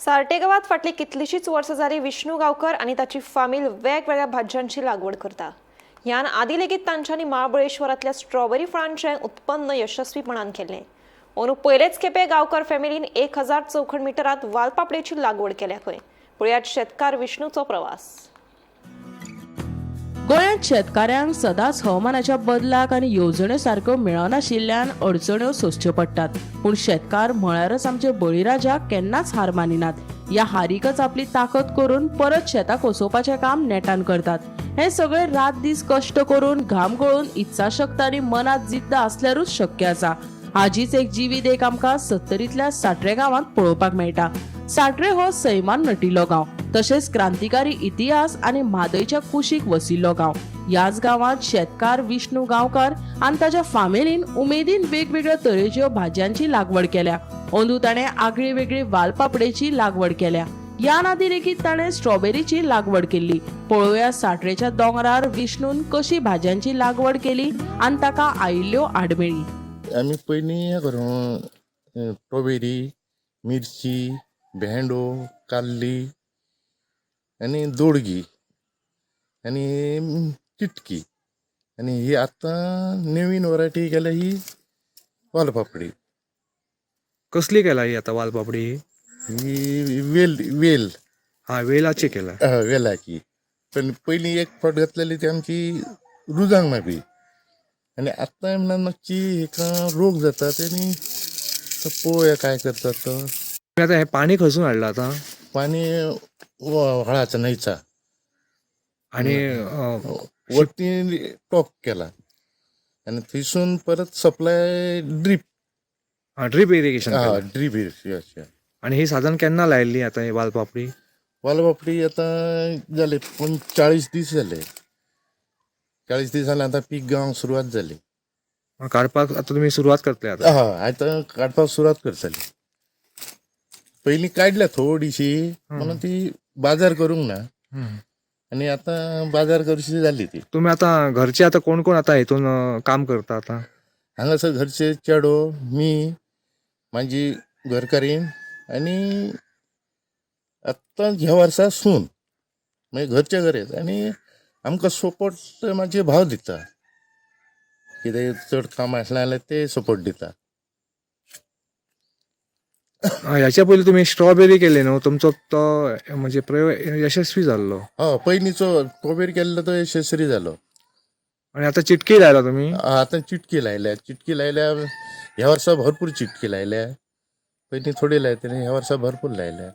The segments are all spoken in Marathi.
सार्टे गावात फाटली कितलीशीच वर्सां जाली विष्णू गांवकर आणि ताची फामील वेगवेगळ्या भाज्यांची लागवड करता. ह्यान आदी लेगीत तांच्यांनी महाबळेश्वरातल्या स्ट्रॉबेरी फळांचें उत्पन्न यशस्वीपणान केलें. अंदू पयलेच खेपे गांवकर फॅमिलीन 1000 चौखण मिटरांत वालपापडेची लागवड केल्या खंय. पळयात शेतकार विष्णूचो प्रवास. गोंयांत शेतकाऱ्यांक सदांच हवामानाच्या बदलाक आनी येवजण्यो सारक्यो मेळनाशिल्ल्यान अडचण्यो सोंसच्यो पडटात. पूण शेतकार म्हळ्यारच आमचे बळीराजा केन्नाच हार मानिनात. ह्या हारीकच आपली ताकद करून परत शेताक वचोवपाचें काम नेटान करतात. हे सगळे रात दीस कश्ट करून घाम गळून इत्साशक्त आनी मनात जिद्द आसल्यारूच शक्य आसा. हाजीच एक जिवीत एक आमकां सत्तरीतल्या साट्रे गांवांत पळोवपाक मेळटा. साट्रे हो सैमान नटिल्लो गांव, तशेंच क्रांतिकारी इतिहास आनी म्हादयच्या कुशीक वसिल्लो गांव. ह्याच गांवांत शेतकार विष्णू गांवकार आनी ताच्या फामिलीन उमेदीन वेगवेगळ्या तरेच्यो भाज्यांची लागवड केल्या. अंदू ताणें आगळी वेगळी वालपापडेची लागवड केल्या. ह्या नादी लेगीत ताणें स्ट्रॉबेरीची लागवड केल्ली. पळोवया साट्रेच्या दोंगरार विष्णून कशी भाज्यांची लागवड केली आनी ताका आयिल्ल्यो आडमेळी. आमी पयलीं हें करूं स्ट्रॉबेरी, मिरची, भेंडो, काल्ली आनी दोडगी आनी चिटकी आनी ही आतां नवीन वरायटी केल्या ही वालपापडी. कसली केला ही आता वालपापडी? ही वेल हा वेलाची केला. वेलाची. पण पयलीं एक फावट घातलेली ती आमची रुजांक ना बी. आनी आतां म्हणून मातशी हेका रोग जातात आनी पळोवया काय करतात तो. आता हे पाणी खसून हाडला आता पाणी व्हाळाचं न्हंयचा आणि वरती टॉप केला आणि थंयसून परत supply drip drip irrigation drip irrigation. आणि ही साधारण केन्ना लायल्ली आता ही वालपापडी? वालपापडी आता जाले 40 दीस जाले. 40 दिसांनी आता पीक गावंक सुरवात जाली. काडपाक आता तुम्ही सुरवात करतले आता? आता काडपाक सुरवात करतली. पयलीं काडल्या थोडीशी म्हणून ती बाजार करूंक ना आणि आता बाजार करची जाली ती. तुम्ही आता घरचे आता कोण कोण आता हितून काम करता आता? हांगासर घरचे चेडो, मी, माझी घरकारीण आनी आत्तां ह्या वर्सा सून, मागीर घरचे घरेच. आनी आमकां सपोर्ट म्हाजे भाव दिता. कितें चड काम आसलें जाल्यार ते सपोर्ट दिता. ह्याच्या पयलीं तुम्ही स्ट्रॉबेरी केली न्हू, तुमचो तो म्हणजे प्रयोग यशस्वी जाल्लो. पयलींचो स्ट्रॉबेरी केल्लो तो यशस्वी जालो. आणि आता चिटकी लायला तुम्ही? आतां चिटकी लायल्या. ह्या वर्सा भरपूर चिटकी लायल्या. पयलीं थोडी लायताली, ह्या वर्सा भरपूर लायल्या.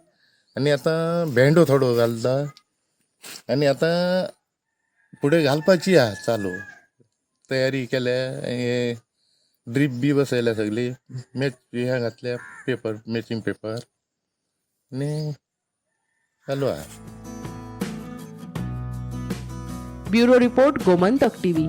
आनी आतां भेंडो थोडो घालता आनी आतां फुडें घालपाची आहा चालू. तयारी केल्या. ड्रीप बी बसयल्या सगळी. ह्या घातल्या पेपर, मॅचिंग पेपर आनी चालू आहा. Bureau report Gomantak TV.